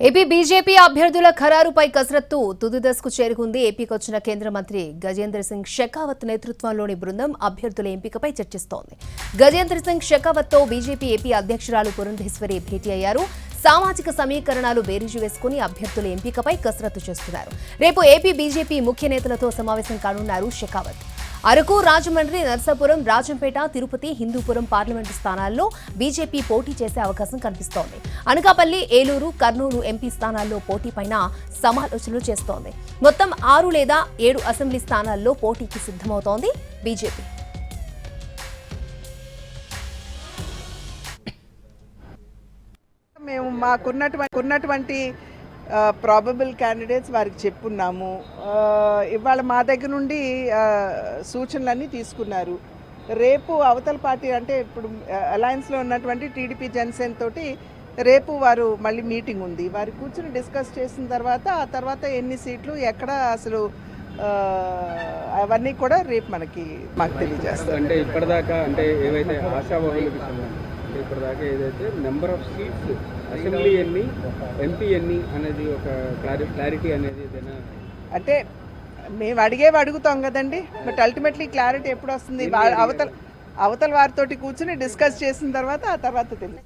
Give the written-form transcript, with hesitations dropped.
AP BJP అభ్యర్థుల ఖరారుపై కసరత్తు తుది దశకు చేరుకుంది. ఏపీకి వచ్చిన కేంద్ర మంత్రి గజేంద్ర సింగ్ షెకావత్ నేతృత్వంలోని బృందం అభ్యర్థుల ఎంపికపై చర్చిస్తోంది. గజేంద్ర సింగ్ షెకావత్తో బీజేపీ ఏపీ అధ్యక్షురాలు పురంధేశ్వరి భేటీ అయ్యారు. సామాజిక సమీకరణాలు బేరీజు వేసుకుని అభ్యర్థుల ఎంపికపై కసరత్తు చేస్తున్నారు. రేపు ఏపీ బీజేపీ ముఖ్య నేతలతో సమావేశం కానున్నారు షెకావత్. అరకు, రాజమండ్రి, నర్సాపురం, రాజంపేట, తిరుపతి, హిందూపురం పార్లమెంటు స్థానాల్లో బీజేపీ పోటీ చేసే అవకాశం కనిపిస్తోంది. అనకాపల్లి, ఏలూరు, కర్నూలు ఎంపీ స్థానాల్లో పోటీపైన సమాలోచనలు చేస్తోంది. మొత్తం 6 లేదా 7 అసెంబ్లీ స్థానాల్లో పోటీకి సిద్ధమవుతోంది బీజేపీ. మేము మాకున్నటువంటి ప్రాబబుల్ క్యాండిడేట్స్ వారికి చెప్పున్నాము. ఇవాళ మా దగ్గర నుండి సూచనలన్నీ తీసుకున్నారు. రేపు అవతల పార్టీ అంటే ఇప్పుడు అలయన్స్లో ఉన్నటువంటి టీడీపీ, జనసేన తోటి రేపు వారు మళ్ళీ మీటింగ్ ఉంది. వారు కూర్చొని డిస్కస్ చేసిన తర్వాత ఆ తర్వాత ఎన్ని సీట్లు ఎక్కడ అసలు అవన్నీ కూడా రేపు మాకు తెలియజేస్తారు. అంటే ఇప్పటిదాకా అంటే ఏవైతే ఆశావాహులకు ఇప్పటిదాకా ఏదైతే నెంబర్ ఆఫ్ సీట్స్ అసెంబ్లీ ఎన్ని, ఎంపీ ఎన్ని అనేది ఒక క్లారిటీ అనేది ఏదైనా అంటే మేము అడుగుతాం కదండి. బట్ అల్టిమేట్లీ క్లారిటీ ఎప్పుడు వస్తుంది? అవతల వారితోటి కూర్చుని డిస్కస్ చేసిన తర్వాత ఆ తర్వాత తెలియదు.